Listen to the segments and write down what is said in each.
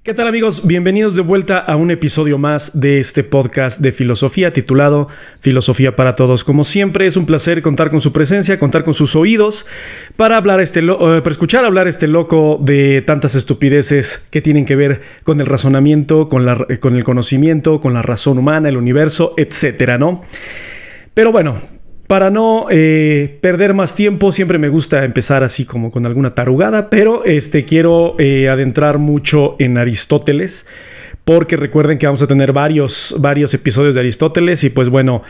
¿Qué tal, amigos? Bienvenidos de vuelta a un episodio más de este podcast de filosofía titulado Filosofía para Todos. Como siempre, es un placer contar con su presencia, contar con sus oídos para hablar para escuchar hablar este loco de tantas estupideces que tienen que ver con el razonamiento, con el conocimiento, con la razón humana, el universo, etcétera, ¿no? Pero bueno, para no perder más tiempo, siempre me gusta empezar así como con alguna tarugada, pero quiero adentrar mucho en Aristóteles, porque recuerden que vamos a tener varios episodios de Aristóteles y pues bueno,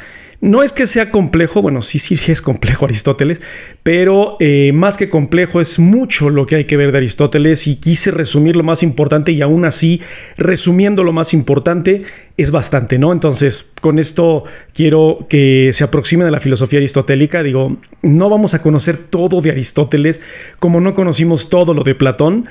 no es que sea complejo, bueno, sí es complejo Aristóteles, pero más que complejo es mucho lo que hay que ver de Aristóteles y quise resumir lo más importante y aún así, resumiendo lo más importante, es bastante, ¿no? Entonces, con esto quiero que se aproximen a la filosofía aristotélica. Digo, no vamos a conocer todo de Aristóteles como no conocimos todo lo de Platón,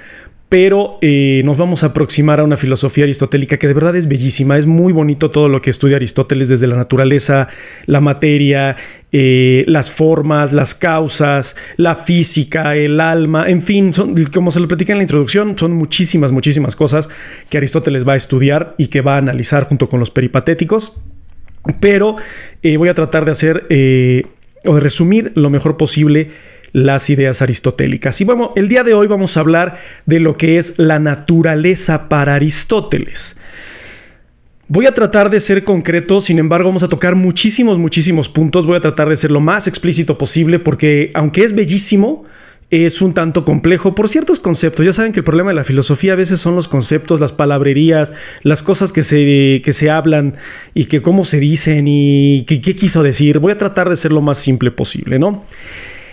pero nos vamos a aproximar a una filosofía aristotélica que de verdad es bellísima. Es muy bonito todo lo que estudia Aristóteles, desde la naturaleza, la materia, las formas, las causas, la física, el alma, en fin, como se lo platicé en la introducción, son muchísimas cosas que Aristóteles va a estudiar y que va a analizar junto con los peripatéticos, pero voy a tratar de hacer o de resumir lo mejor posible las ideas aristotélicas. Y bueno, el día de hoy vamos a hablar de lo que es la naturaleza para Aristóteles. Voy a tratar de ser concreto, sin embargo vamos a tocar muchísimos puntos. Voy a tratar de ser lo más explícito posible porque aunque es bellísimo, es un tanto complejo por ciertos conceptos. Ya saben que el problema de la filosofía a veces son los conceptos, las palabrerías, las cosas que se hablan y que cómo se dicen y qué quiso decir. Voy a tratar de ser lo más simple posible, ¿no?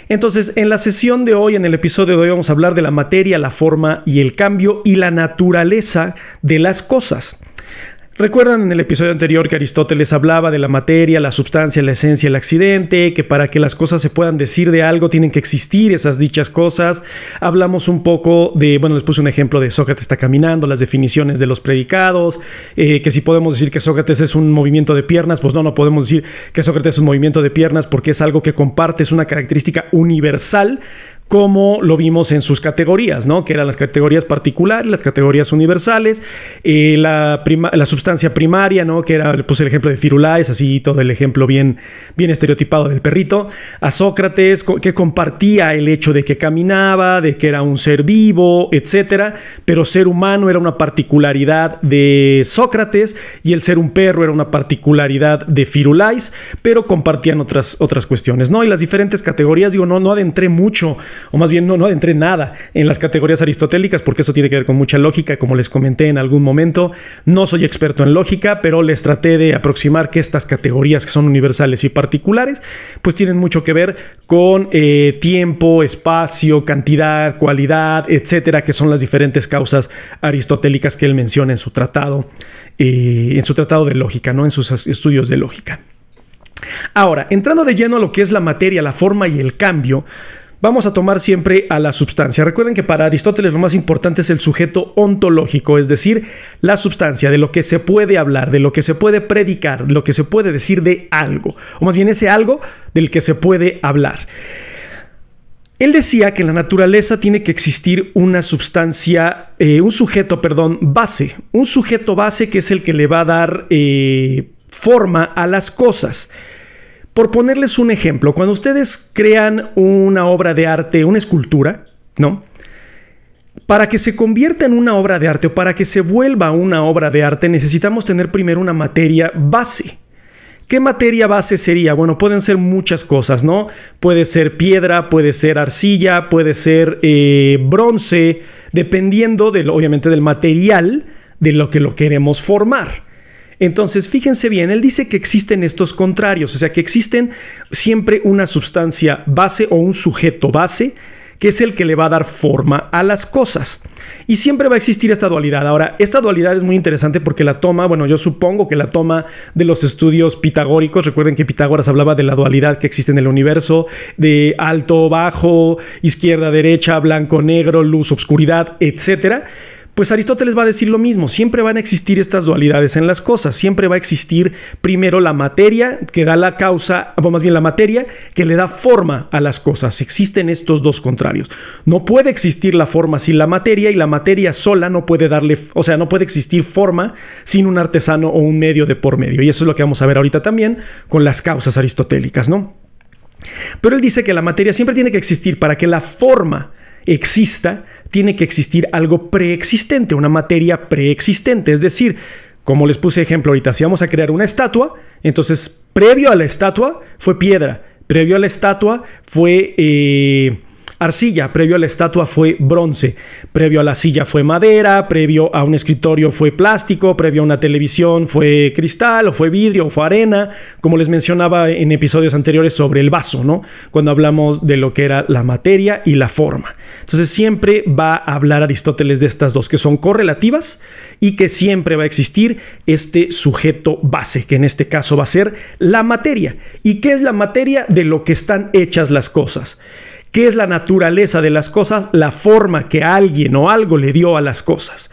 Entonces, en la sesión de hoy, en el episodio de hoy, vamos a hablar de la materia, la forma y el cambio y la naturaleza de las cosas. Recuerdan en el episodio anterior que Aristóteles hablaba de la materia, la substancia, la esencia, el accidente, que para que las cosas se puedan decir de algo tienen que existir esas dichas cosas. Hablamos un poco de, bueno, les puse un ejemplo de Sócrates está caminando, las definiciones de los predicados, que si podemos decir que Sócrates es un movimiento de piernas, pues no podemos decir que Sócrates es un movimiento de piernas porque es algo que comparte, es una característica universal, como lo vimos en sus categorías, ¿no? Que eran las categorías particulares, las categorías universales, la sustancia primaria, ¿no? Que era, le puse el ejemplo de Firulais, así todo el ejemplo bien estereotipado del perrito. A Sócrates, que compartía el hecho de que caminaba, de que era un ser vivo, etcétera, pero ser humano era una particularidad de Sócrates y el ser un perro era una particularidad de Firulais, pero compartían otras cuestiones, ¿no? Y las diferentes categorías, digo, no adentré mucho, o más bien no adentré nada en las categorías aristotélicas porque eso tiene que ver con mucha lógica, como les comenté en algún momento. No soy experto en lógica, pero les traté de aproximar que estas categorías que son universales y particulares pues tienen mucho que ver con tiempo, espacio, cantidad, cualidad, etcétera, que son las diferentes causas aristotélicas que él menciona en su tratado de lógica, ¿no? En sus estudios de lógica. Ahora, entrando de lleno a lo que es la materia, la forma y el cambio, vamos a tomar siempre a la substancia. Recuerden que para Aristóteles lo más importante es el sujeto ontológico, es decir, la substancia, de lo que se puede hablar, de lo que se puede predicar, de lo que se puede decir de algo, o más bien ese algo del que se puede hablar. Él decía que en la naturaleza tiene que existir una substancia, un sujeto base que es el que le va a dar forma a las cosas. Por ponerles un ejemplo, cuando ustedes crean una obra de arte, una escultura, ¿no? Para que se convierta en una obra de arte o para que se vuelva una obra de arte, necesitamos tener primero una materia base. ¿Qué materia base sería? Bueno, pueden ser muchas cosas, ¿no? Puede ser piedra, puede ser arcilla, puede ser bronce, dependiendo obviamente del material de lo que lo queremos formar. Entonces, fíjense bien, él dice que existen estos contrarios, o sea, que existen siempre una sustancia base o un sujeto base, que es el que le va a dar forma a las cosas. Y siempre va a existir esta dualidad. Ahora, esta dualidad es muy interesante porque la toma, bueno, yo supongo que la toma de los estudios pitagóricos. Recuerden que Pitágoras hablaba de la dualidad que existe en el universo, de alto, bajo, izquierda, derecha, blanco, negro, luz, obscuridad, etcétera. Pues Aristóteles va a decir lo mismo, siempre van a existir estas dualidades en las cosas, siempre va a existir primero la materia que da la causa, o más bien la materia que le da forma a las cosas. Existen estos dos contrarios. No puede existir la forma sin la materia y la materia sola no puede darle, o sea, no puede existir forma sin un artesano o un medio de por medio. Y eso es lo que vamos a ver ahorita también con las causas aristotélicas, ¿no? Pero él dice que la materia siempre tiene que existir para que la forma exista, tiene que existir algo preexistente, una materia preexistente. Es decir, como les puse ejemplo ahorita, si vamos a crear una estatua, entonces previo a la estatua fue piedra, previo a la estatua fue arcilla, previo a la estatua fue bronce, previo a la silla fue madera, previo a un escritorio fue plástico, previo a una televisión fue cristal o fue vidrio o fue arena, como les mencionaba en episodios anteriores sobre el vaso, ¿no? Cuando hablamos de lo que era la materia y la forma. Entonces siempre va a hablar Aristóteles de estas dos, que son correlativas y que siempre va a existir este sujeto base, que en este caso va a ser la materia. ¿Y qué es la materia? De lo que están hechas las cosas. ¿Qué es la naturaleza de las cosas? La forma que alguien o algo le dio a las cosas.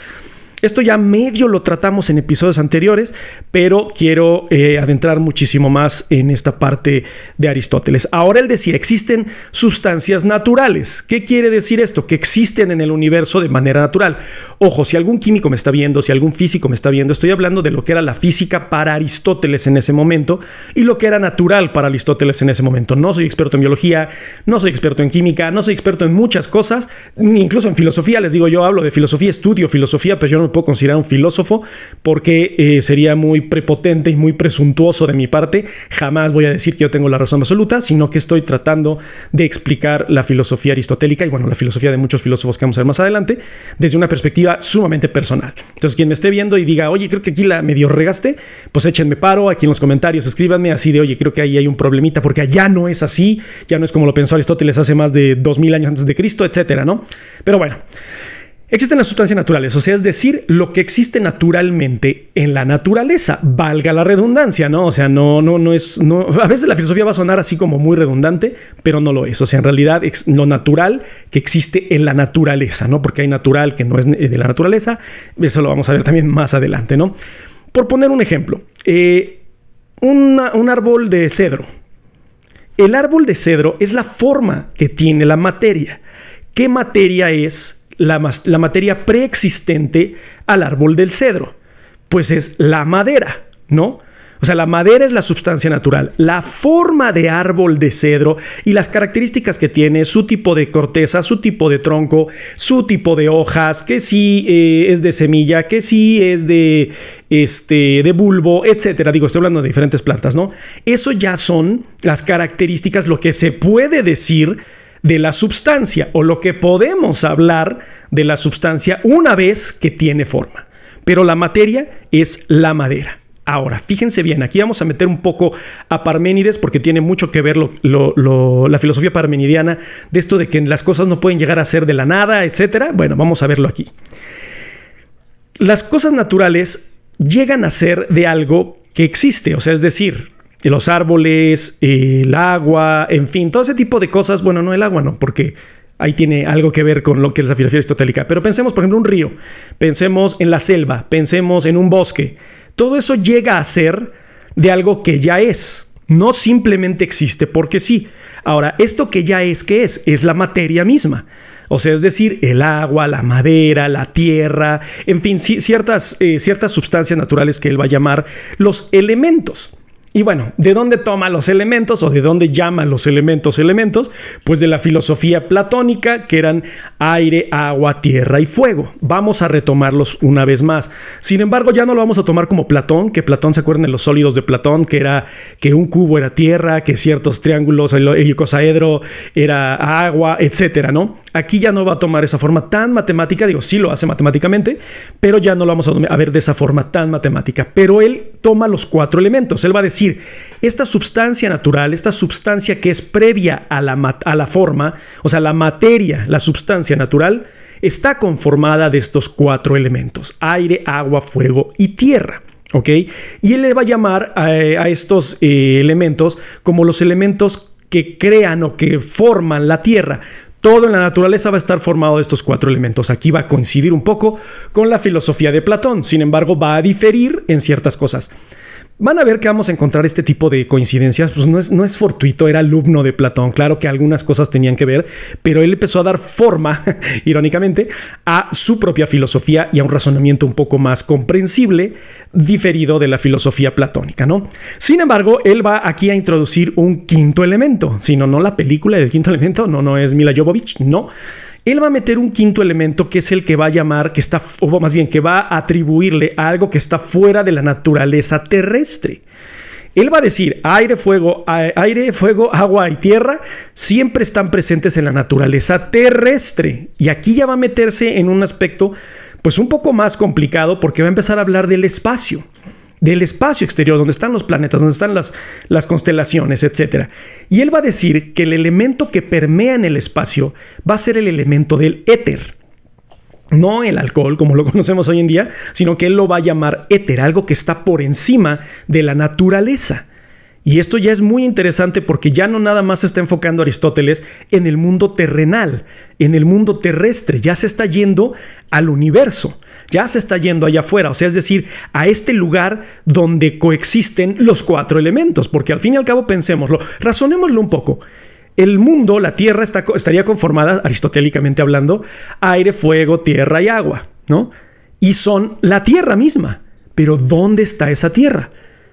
Esto ya medio lo tratamos en episodios anteriores, pero quiero adentrar muchísimo más en esta parte de Aristóteles. Ahora él decía, existen sustancias naturales. ¿Qué quiere decir esto? Que existen en el universo de manera natural. Ojo, si algún químico me está viendo, si algún físico me está viendo, estoy hablando de lo que era la física para Aristóteles en ese momento y lo que era natural para Aristóteles en ese momento. No soy experto en biología, no soy experto en química, no soy experto en muchas cosas, incluso en filosofía. Les digo, yo hablo de filosofía, estudio filosofía, pero yo no puedo considerar un filósofo porque sería muy prepotente y muy presuntuoso de mi parte. Jamás voy a decir que yo tengo la razón absoluta, sino que estoy tratando de explicar la filosofía aristotélica y bueno, la filosofía de muchos filósofos que vamos a ver más adelante desde una perspectiva sumamente personal. Entonces, quien me esté viendo y diga, oye, creo que aquí la medio regaste, pues échenme paro, aquí en los comentarios escríbanme así de, oye, creo que ahí hay un problemita porque allá no es así, ya no es como lo pensó Aristóteles hace más de 2000 años antes de Cristo, etcétera, ¿no? Pero bueno, existen las sustancias naturales, o sea, es decir, lo que existe naturalmente en la naturaleza, valga la redundancia, ¿no? O sea, no es, a veces la filosofía va a sonar así como muy redundante, pero no lo es. O sea, en realidad es lo natural que existe en la naturaleza, ¿no? Porque hay natural que no es de la naturaleza, eso lo vamos a ver también más adelante, ¿no? Por poner un ejemplo, un árbol de cedro. El árbol de cedro es la forma que tiene la materia. ¿Qué materia es la materia preexistente al árbol del cedro? Pues es la madera, ¿no? O sea, la madera es la sustancia natural. La forma de árbol de cedro y las características que tiene, su tipo de corteza, su tipo de tronco, su tipo de hojas, que sí es de semilla, que sí es de bulbo, etcétera. Digo, estoy hablando de diferentes plantas, ¿no? Eso ya son las características, lo que se puede decir de la substancia o lo que podemos hablar de la substancia una vez que tiene forma. Pero la materia es la madera. Ahora, fíjense bien, aquí vamos a meter un poco a Parménides porque tiene mucho que ver la filosofía parmenidiana de esto de que las cosas no pueden llegar a ser de la nada, etcétera. Bueno, vamos a verlo aquí. Las cosas naturales llegan a ser de algo que existe, o sea, es decir, los árboles, el agua, en fin, todo ese tipo de cosas. Bueno, no el agua, no, porque ahí tiene algo que ver con lo que es la filosofía aristotélica. Pero pensemos, por ejemplo, un río, pensemos en la selva, pensemos en un bosque. Todo eso llega a ser de algo que ya es, no simplemente existe porque sí. Ahora, esto que ya es, ¿qué es? Es la materia misma. O sea, es decir, el agua, la madera, la tierra, en fin, ciertas sustancias naturales que él va a llamar los elementos. Y bueno, ¿de dónde toma los elementos o de dónde llama los elementos? Pues de la filosofía platónica, que eran aire, agua, tierra y fuego. Vamos a retomarlos una vez más. Sin embargo, ya no lo vamos a tomar como Platón, que Platón, ¿se acuerdan de los sólidos de Platón? Que era que un cubo era tierra, que ciertos triángulos, el icosaedro era agua, etcétera, ¿no? Aquí ya no va a tomar esa forma tan matemática, digo, sí lo hace matemáticamente, pero ya no lo vamos a ver de esa forma tan matemática. Pero él toma los 4 elementos. Él va a decir, esta substancia natural, esta substancia que es previa a la forma, o sea, la materia, la substancia natural, está conformada de estos 4 elementos: aire, agua, fuego y tierra. ¿Ok? Y él le va a llamar a estos elementos como los elementos que crean o que forman la tierra. Todo en la naturaleza va a estar formado de estos 4 elementos. Aquí va a coincidir un poco con la filosofía de Platón. Sin embargo, va a diferir en ciertas cosas. Van a ver que vamos a encontrar este tipo de coincidencias. Pues no es fortuito, era alumno de Platón. Claro que algunas cosas tenían que ver, pero él empezó a dar forma, irónicamente, a su propia filosofía y a un razonamiento un poco más comprensible, diferido de la filosofía platónica, ¿no? Sin embargo, él va aquí a introducir un quinto elemento. Si no la película del quinto elemento, no es Mila Jovovich, no. Él va a meter un quinto elemento que es el que va a llamar, o más bien que va a atribuirle a algo que está fuera de la naturaleza terrestre. Él va a decir, aire, fuego, agua y tierra siempre están presentes en la naturaleza terrestre. Y aquí ya va a meterse en un aspecto pues un poco más complicado, porque va a empezar a hablar del espacio exterior, donde están los planetas, donde están las constelaciones, etc. Y él va a decir que el elemento que permea en el espacio va a ser el elemento del éter. No el alcohol, como lo conocemos hoy en día, sino que él lo va a llamar éter, algo que está por encima de la naturaleza. Y esto ya es muy interesante porque ya no nada más se está enfocando Aristóteles en el mundo terrenal, en el mundo terrestre, ya se está yendo al universo. Ya se está yendo allá afuera, o sea, es decir, a este lugar donde coexisten los 4 elementos, porque al fin y al cabo pensémoslo, razonémoslo un poco. El mundo, la Tierra, estaría conformada, aristotélicamente hablando, aire, fuego, tierra y agua, ¿no? Y son la Tierra misma. Pero ¿dónde está esa Tierra?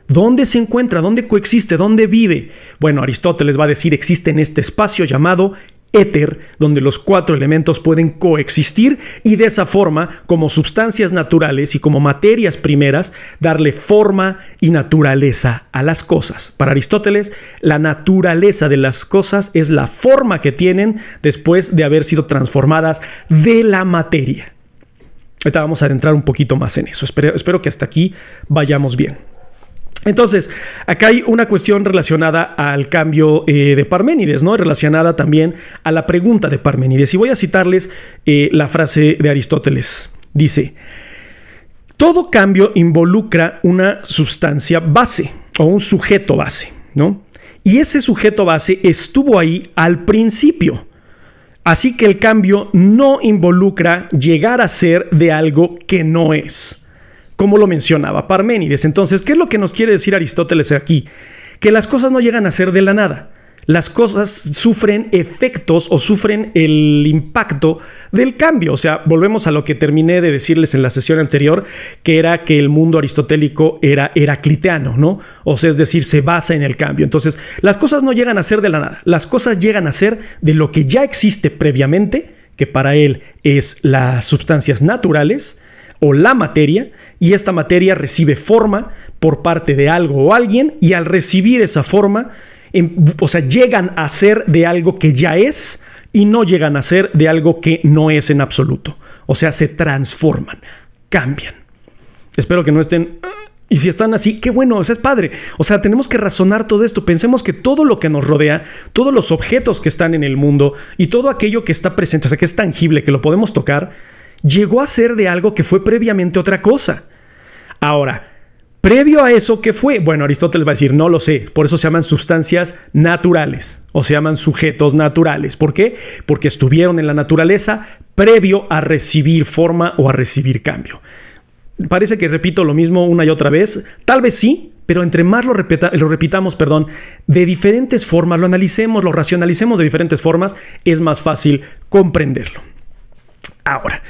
¿Dónde se encuentra? ¿Dónde coexiste? ¿Dónde vive? Bueno, Aristóteles va a decir, existe en este espacio llamado éter, donde los 4 elementos pueden coexistir y de esa forma, como sustancias naturales y como materias primeras, darle forma y naturaleza a las cosas. Para Aristóteles, la naturaleza de las cosas es la forma que tienen después de haber sido transformadas de la materia. Ahorita vamos a adentrar un poquito más en eso. Espero que hasta aquí vayamos bien. Entonces, acá hay una cuestión relacionada al cambio de Parménides, ¿no? Relacionada también a la pregunta de Parménides. Y voy a citarles la frase de Aristóteles. Dice, todo cambio involucra una sustancia base o un sujeto base, ¿no? Y ese sujeto base estuvo ahí al principio. Así que el cambio no involucra llegar a ser de algo que no es, como lo mencionaba Parménides. Entonces, ¿qué es lo que nos quiere decir Aristóteles aquí? Que las cosas no llegan a ser de la nada. Las cosas sufren efectos o sufren el impacto del cambio. O sea, volvemos a lo que terminé de decirles en la sesión anterior, que era que el mundo aristotélico era heracliteano, ¿no? O sea, es decir, se basa en el cambio. Entonces, las cosas no llegan a ser de la nada. Las cosas llegan a ser de lo que ya existe previamente, que para él es las sustancias naturales, o la materia, y esta materia recibe forma por parte de algo o alguien, y al recibir esa forma, o sea, llegan a ser de algo que ya es y no llegan a ser de algo que no es en absoluto. O sea, se transforman, cambian. Espero que no estén... Y si están así, qué bueno, o sea, es padre. O sea, tenemos que razonar todo esto. Pensemos que todo lo que nos rodea, todos los objetos que están en el mundo y todo aquello que está presente, o sea, que es tangible, que lo podemos tocar, llegó a ser de algo que fue previamente otra cosa. Ahora, previo a eso, ¿qué fue? Bueno, Aristóteles va a decir, no lo sé. Por eso se llaman sustancias naturales o se llaman sujetos naturales. ¿Por qué? Porque estuvieron en la naturaleza previo a recibir forma o a recibir cambio. Parece que repito lo mismo una y otra vez. Tal vez sí, pero entre más lo repitamos, de diferentes formas, lo analicemos, lo racionalicemos de diferentes formas, es más fácil comprenderlo. Ahora,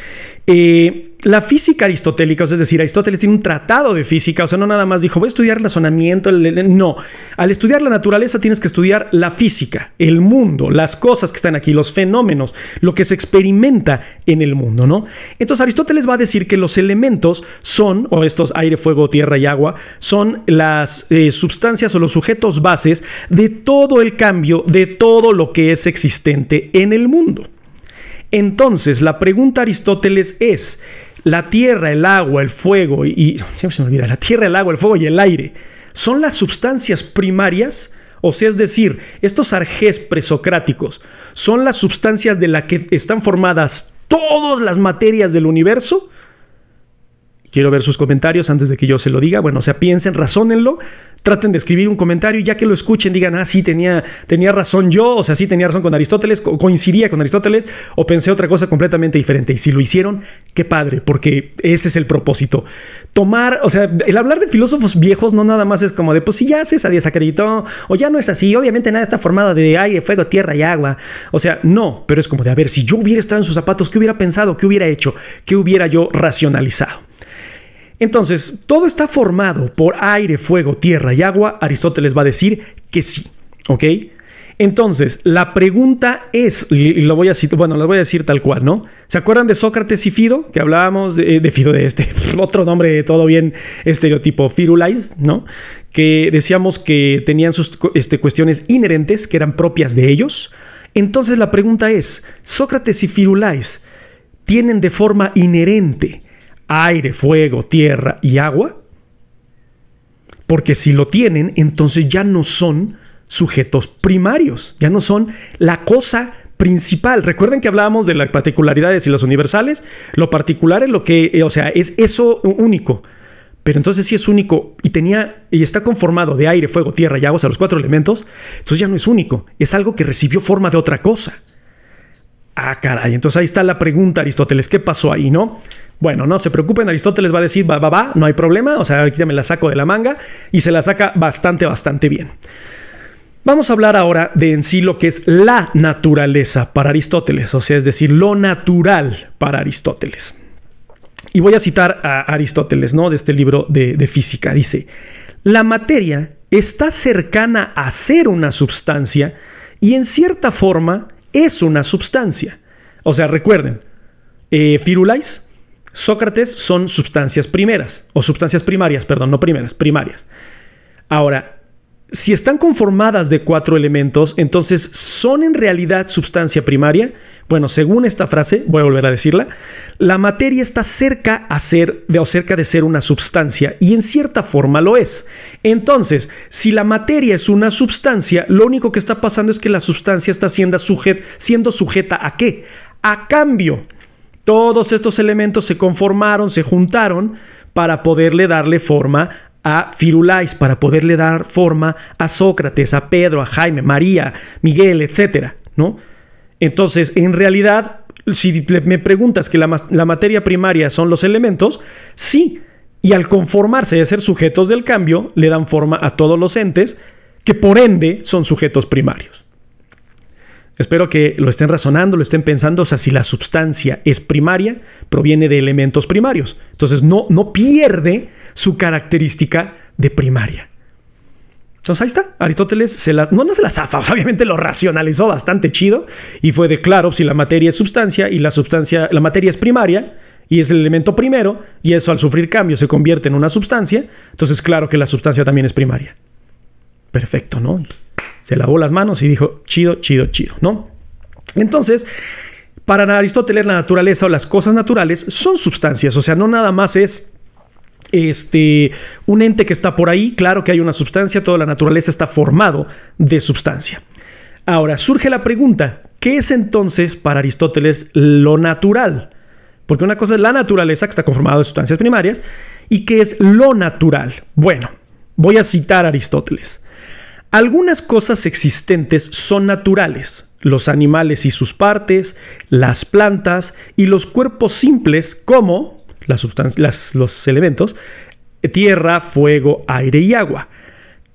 la física aristotélica, es decir, Aristóteles tiene un tratado de física, o sea, no nada más dijo, voy a estudiar razonamiento, no. Al estudiar la naturaleza tienes que estudiar la física, el mundo, las cosas que están aquí, los fenómenos, lo que se experimenta en el mundo, ¿no? Entonces Aristóteles va a decir que los elementos son, o estos aire, fuego, tierra y agua, son las sustancias o los sujetos bases de todo el cambio, de todo lo que es existente en el mundo. Entonces, la pregunta de Aristóteles es, la tierra, el agua, el fuego siempre se me olvida, la tierra, el agua, el fuego y el aire, ¿son las sustancias primarias? O sea, es decir, estos arjés presocráticos, ¿son las sustancias de las que están formadas todas las materias del universo? Quiero ver sus comentarios antes de que yo se lo diga. Bueno, o sea, piensen, razónenlo, traten de escribir un comentario y ya que lo escuchen digan, ah, sí, tenía razón yo, o sea, sí tenía razón con Aristóteles, coincidía con Aristóteles o pensé otra cosa completamente diferente. Y si lo hicieron, qué padre, porque ese es el propósito. Tomar, o sea, el hablar de filósofos viejos no nada más es como de, pues si ya se desacreditó o ya no es así, obviamente nada está formado de aire, fuego, tierra y agua. O sea, no, pero es como de, a ver, si yo hubiera estado en sus zapatos, ¿qué hubiera pensado? ¿Qué hubiera hecho? ¿Qué hubiera yo racionalizado? Entonces, todo está formado por aire, fuego, tierra y agua. Aristóteles va a decir que sí, ¿ok? Entonces, la pregunta es, y lo voy a citar, bueno, lo voy a decir tal cual, ¿no? ¿Se acuerdan de Sócrates y Fido? Que hablábamos de Fido, de otro nombre todo bien estereotipo, Firulais, ¿no? Que decíamos que tenían sus cuestiones inherentes que eran propias de ellos. Entonces, la pregunta es, ¿Sócrates y Firulais tienen de forma inherente aire, fuego, tierra y agua? Porque si lo tienen, entonces ya no son sujetos primarios, ya no son la cosa principal. Recuerden que hablábamos de las particularidades y los universales. Lo particular es lo que, o sea, es eso único. Pero entonces si es único y está conformado de aire, fuego, tierra y agua, o sea, los 4 elementos, entonces ya no es único, es algo que recibió forma de otra cosa. Ah, caray, entonces ahí está la pregunta, Aristóteles, ¿qué pasó ahí, no? Bueno, no se preocupen, Aristóteles va a decir, va, no hay problema, o sea, aquí ya me la saco de la manga y se la saca bastante bien. Vamos a hablar ahora de en sí lo que es la naturaleza para Aristóteles, o sea, es decir, lo natural para Aristóteles. Y voy a citar a Aristóteles, ¿no? De este libro de física, dice, la materia está cercana a ser una substancia y en cierta forma es una substancia. O sea, recuerden, Firulais, Sócrates son sustancias primeras, o sustancias primarias, perdón, no primeras, primarias. Ahora, si están conformadas de 4 elementos, entonces ¿son en realidad sustancia primaria? Bueno, según esta frase, voy a volver a decirla, la materia está cerca de ser una substancia y en cierta forma lo es. Entonces, si la materia es una substancia, lo único que está pasando es que la substancia está siendo sujeta ¿a qué? A cambio. Todos estos elementos se conformaron, se juntaron para poderle darle forma a Firulais, para poderle dar forma a Sócrates, a Pedro, a Jaime, María, Miguel, etcétera, ¿no? Entonces, en realidad, si me preguntas que la materia primaria son los elementos, sí, y al conformarse y ser sujetos del cambio, le dan forma a todos los entes que por ende son sujetos primarios. Espero que lo estén razonando, lo estén pensando. O sea, si la substancia es primaria, proviene de elementos primarios. Entonces no pierde su característica de primaria. Entonces ahí está. Aristóteles no se la zafa. O sea, obviamente lo racionalizó bastante chido. Y fue de claro, si la materia es sustancia y la materia es primaria y es el elemento primero, y eso al sufrir cambio se convierte en una substancia, entonces claro que la substancia también es primaria. Perfecto, ¿no? Se lavó las manos y dijo, chido, ¿no? Entonces, para Aristóteles, la naturaleza o las cosas naturales son sustancias. O sea, no nada más es un ente que está por ahí. Claro que hay una sustancia, toda la naturaleza está formado de sustancia. Ahora, surge la pregunta, ¿qué es entonces para Aristóteles lo natural? Porque una cosa es la naturaleza, que está conformada de sustancias primarias, ¿y qué es lo natural? Bueno, voy a citar a Aristóteles. Algunas cosas existentes son naturales, los animales y sus partes, las plantas y los cuerpos simples como los elementos, tierra, fuego, aire y agua.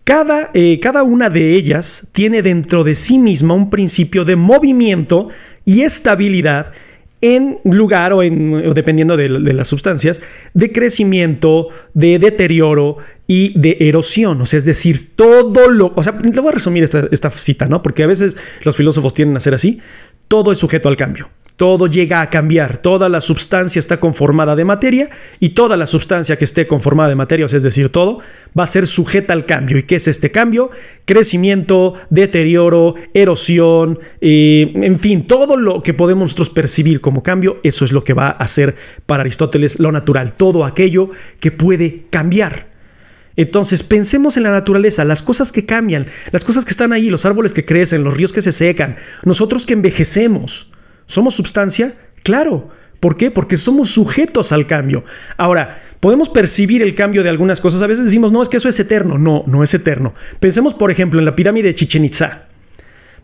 Cada una de ellas tiene dentro de sí misma un principio de movimiento y estabilidad en lugar o dependiendo de las sustancias, de crecimiento, de deterioro y de erosión. O sea, es decir, o sea, le voy a resumir esta cita, ¿no? Porque a veces los filósofos tienden a ser así. Todo es sujeto al cambio. Todo llega a cambiar. Toda la sustancia está conformada de materia y toda la sustancia que esté conformada de materia, o sea, es decir, todo, va a ser sujeta al cambio. ¿Y qué es este cambio? Crecimiento, deterioro, erosión, en fin, todo lo que podemos nosotros percibir como cambio, eso es lo que va a ser para Aristóteles lo natural. Todo aquello que puede cambiar. Entonces pensemos en la naturaleza, las cosas que cambian, las cosas que están ahí, los árboles que crecen, los ríos que se secan, nosotros que envejecemos. ¿Somos substancia? Claro. ¿Por qué? Porque somos sujetos al cambio. Ahora, Podemos percibir el cambio de algunas cosas. A veces decimos, no, es que eso es eterno. No, no es eterno. Pensemos, por ejemplo, en la pirámide de Chichén Itzá.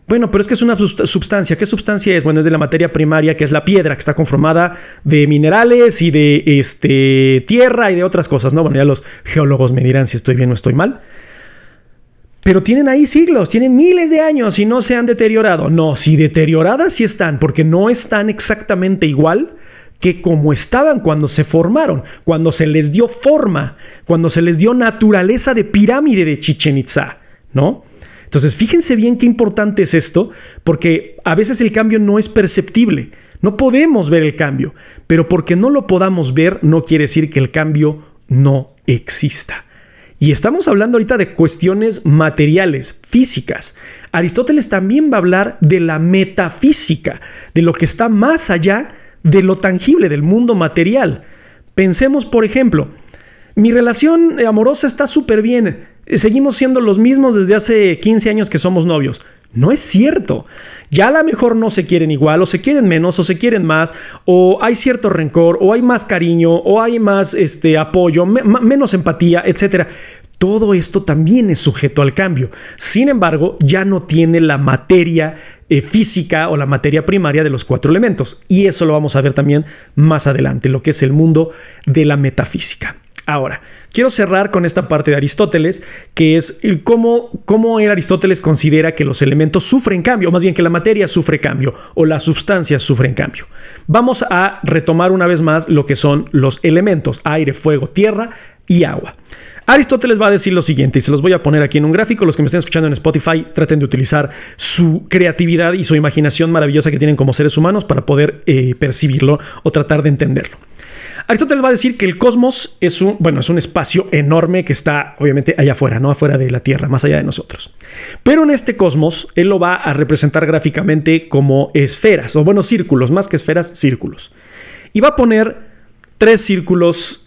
Bueno, pero es que es una sustancia. ¿Qué sustancia es? Bueno, es de la materia primaria, que es la piedra, que está conformada de minerales y de tierra y de otras cosas, ¿no? Bueno, ya los geólogos me dirán si estoy bien o estoy mal. Pero tienen ahí siglos, tienen miles de años y no se han deteriorado. No, si deterioradas sí están, porque no están exactamente igual que como estaban cuando se formaron, cuando se les dio forma, cuando se les dio naturaleza de pirámide de Chichén Itzá, ¿no? Entonces, fíjense bien qué importante es esto, porque a veces el cambio no es perceptible. No podemos ver el cambio, pero porque no lo podamos ver no quiere decir que el cambio no exista. Y estamos hablando ahorita de cuestiones materiales, físicas. Aristóteles también va a hablar de la metafísica, de lo que está más allá de lo tangible, del mundo material. Pensemos, por ejemplo, mi relación amorosa está súper bien. Seguimos siendo los mismos desde hace 15 años que somos novios. No es cierto. Ya a lo mejor no se quieren igual, o se quieren menos, o se quieren más, o hay cierto rencor, o hay más cariño, o hay más apoyo, menos empatía, etc. Todo esto también es sujeto al cambio. Sin embargo, ya no tiene la materia física o la materia primaria de los 4 elementos. Y eso lo vamos a ver también más adelante, lo que es el mundo de la metafísica. Ahora, quiero cerrar con esta parte de Aristóteles, que es cómo Aristóteles considera que los elementos sufren cambio, o más bien que la materia sufre cambio, o las sustancias sufren cambio. Vamos a retomar una vez más lo que son los elementos: aire, fuego, tierra y agua. Aristóteles va a decir lo siguiente, y se los voy a poner aquí en un gráfico. Los que me estén escuchando en Spotify, traten de utilizar su creatividad y su imaginación maravillosa que tienen como seres humanos para poder percibirlo o tratar de entenderlo. Aristóteles va a decir que el cosmos es un espacio enorme que está obviamente allá afuera, ¿no? Afuera de la Tierra, más allá de nosotros. Pero en este cosmos, él lo va a representar gráficamente como esferas, o bueno, círculos, más que esferas, círculos. Y va a poner 3 círculos,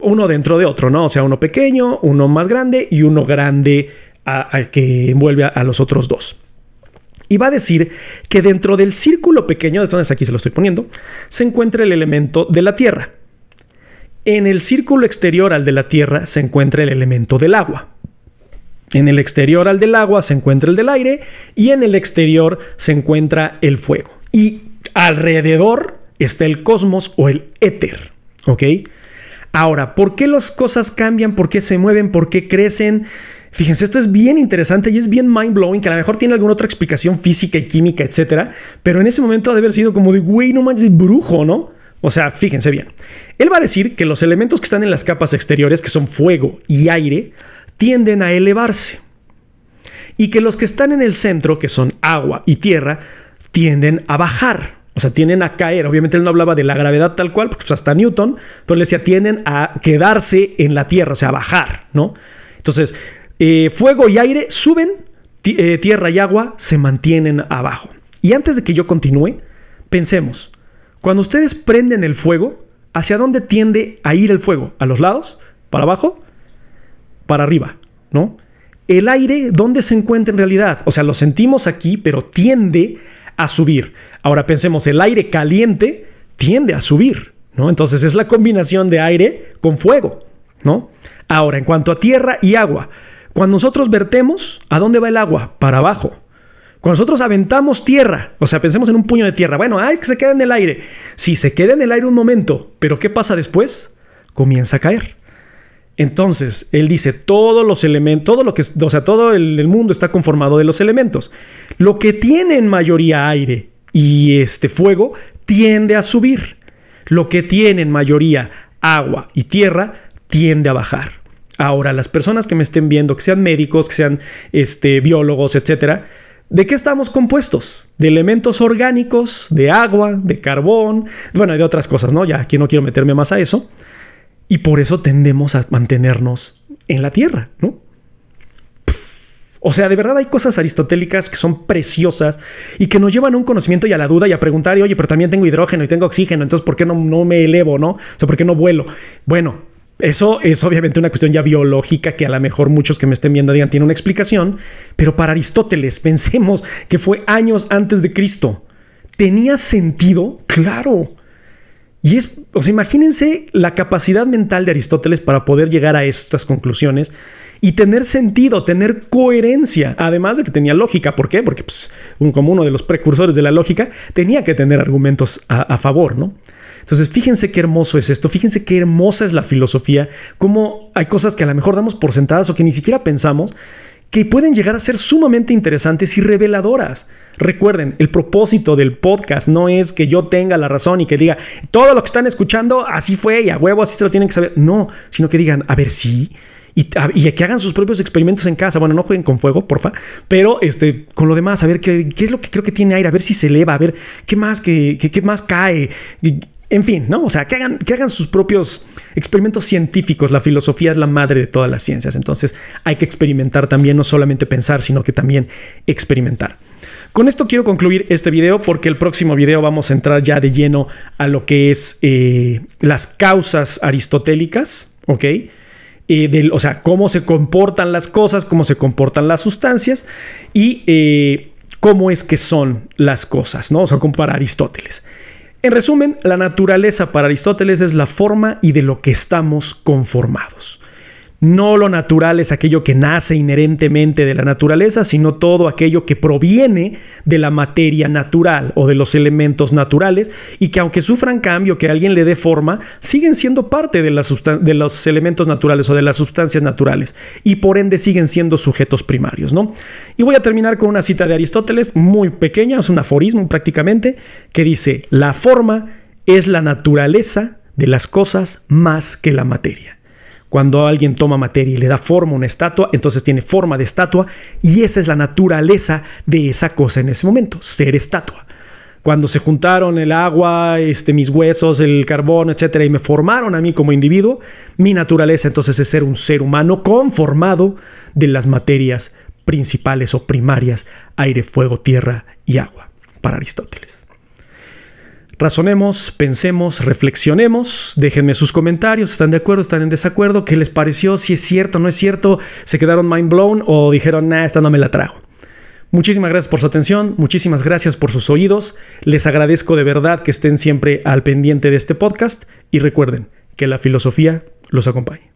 uno dentro de otro, ¿no? O sea, uno pequeño, uno más grande y uno grande que envuelve a los otros 2. Y va a decir que dentro del círculo pequeño, entonces aquí se lo estoy poniendo, se encuentra el elemento de la tierra. En el círculo exterior al de la tierra se encuentra el elemento del agua. En el exterior al del agua se encuentra el del aire y en el exterior se encuentra el fuego. Y alrededor está el cosmos o el éter, ¿ok? Ahora, ¿por qué las cosas cambian? ¿Por qué se mueven? ¿Por qué crecen? Fíjense, esto es bien interesante y es bien mind-blowing, que a lo mejor tiene alguna otra explicación física y química, etcétera, pero en ese momento ha de haber sido como de, güey, no manches, de brujo, ¿no? O sea, fíjense bien. Él va a decir que los elementos que están en las capas exteriores, que son fuego y aire, tienden a elevarse. Y que los que están en el centro, que son agua y tierra, tienden a bajar. O sea, tienden a caer. Obviamente él no hablaba de la gravedad tal cual, porque pues hasta Newton, pero le decía, tienden a quedarse en la tierra, o sea, a bajar, ¿no? Entonces, fuego y aire suben, tierra y agua se mantienen abajo. Y antes de que yo continúe, pensemos, cuando ustedes prenden el fuego, ¿hacia dónde tiende a ir el fuego? ¿A los lados? ¿Para abajo? ¿Para arriba? ¿No? El aire, ¿dónde se encuentra en realidad? O sea, lo sentimos aquí, pero tiende a subir. Ahora pensemos, el aire caliente tiende a subir, ¿no? Entonces es la combinación de aire con fuego, ¿no? Ahora, en cuanto a tierra y agua, cuando nosotros vertemos, ¿a dónde va el agua? Para abajo. Cuando nosotros aventamos tierra, o sea, pensemos en un puño de tierra. Bueno, es que se queda en el aire. Sí, se queda en el aire un momento, pero ¿qué pasa después? Comienza a caer. Entonces, él dice, todos los elementos, todo el mundo está conformado de los elementos. Lo que tiene en mayoría aire y fuego tiende a subir. Lo que tiene en mayoría agua y tierra tiende a bajar. Ahora, las personas que me estén viendo, que sean médicos, que sean biólogos, etcétera, ¿de qué estamos compuestos? De elementos orgánicos, de agua, de carbón, bueno, y de otras cosas, ¿no? Ya aquí no quiero meterme más a eso. Y por eso tendemos a mantenernos en la Tierra, ¿no? O sea, de verdad hay cosas aristotélicas que son preciosas y que nos llevan a un conocimiento y a la duda y a preguntar, oye, pero también tengo hidrógeno y tengo oxígeno, entonces ¿por qué no me elevo, no? O sea, ¿por qué no vuelo? Bueno, eso es obviamente una cuestión ya biológica que a lo mejor muchos que me estén viendo digan tiene una explicación, pero para Aristóteles, pensemos que fue años antes de Cristo. ¿Tenía sentido? Claro. Y o sea, imagínense la capacidad mental de Aristóteles para poder llegar a estas conclusiones y tener sentido, tener coherencia, además de que tenía lógica. ¿Por qué? Porque pues, como uno de los precursores de la lógica, tenía que tener argumentos a favor, ¿no? Entonces, fíjense qué hermoso es esto, fíjense qué hermosa es la filosofía, cómo hay cosas que a lo mejor damos por sentadas o que ni siquiera pensamos, que pueden llegar a ser sumamente interesantes y reveladoras. Recuerden, el propósito del podcast no es que yo tenga la razón y que diga, todo lo que están escuchando así fue y a huevo así se lo tienen que saber. No, sino que digan, a ver, sí. Y que hagan sus propios experimentos en casa. Bueno, no jueguen con fuego, porfa. Pero con lo demás, a ver qué es lo que creo que tiene aire. A ver si se eleva. A ver qué más cae. En fin, ¿no? O sea, que hagan sus propios experimentos científicos. La filosofía es la madre de todas las ciencias. Entonces hay que experimentar también. No solamente pensar, sino que también experimentar. Con esto quiero concluir este video porque el próximo video vamos a entrar ya de lleno a lo que es las causas aristotélicas, ¿ok? O sea, cómo se comportan las cosas, cómo se comportan las sustancias y cómo es que son las cosas, ¿no? O sea, como para Aristóteles. En resumen, la naturaleza para Aristóteles es la forma y de lo que estamos conformados. No lo natural es aquello que nace inherentemente de la naturaleza, sino todo aquello que proviene de la materia natural o de los elementos naturales y que aunque sufran cambio, que alguien le dé forma, siguen siendo parte de los elementos naturales o de las sustancias naturales y por ende siguen siendo sujetos primarios, ¿no? Y voy a terminar con una cita de Aristóteles muy pequeña, es un aforismo prácticamente, que dice: la forma es la naturaleza de las cosas más que la materia. Cuando alguien toma materia y le da forma a una estatua, entonces tiene forma de estatua y esa es la naturaleza de esa cosa en ese momento, ser estatua. Cuando se juntaron el agua, mis huesos, el carbón, etcétera, y me formaron a mí como individuo, mi naturaleza entonces es ser un ser humano conformado de las materias principales o primarias, aire, fuego, tierra y agua, para Aristóteles. Razonemos, pensemos, reflexionemos, déjenme sus comentarios, ¿están de acuerdo, están en desacuerdo? ¿Qué les pareció? ¿Si es cierto, no es cierto? ¿Se quedaron mind blown o dijeron, nah, esta no me la trago? Muchísimas gracias por su atención, muchísimas gracias por sus oídos, les agradezco de verdad que estén siempre al pendiente de este podcast y recuerden que la filosofía los acompañe.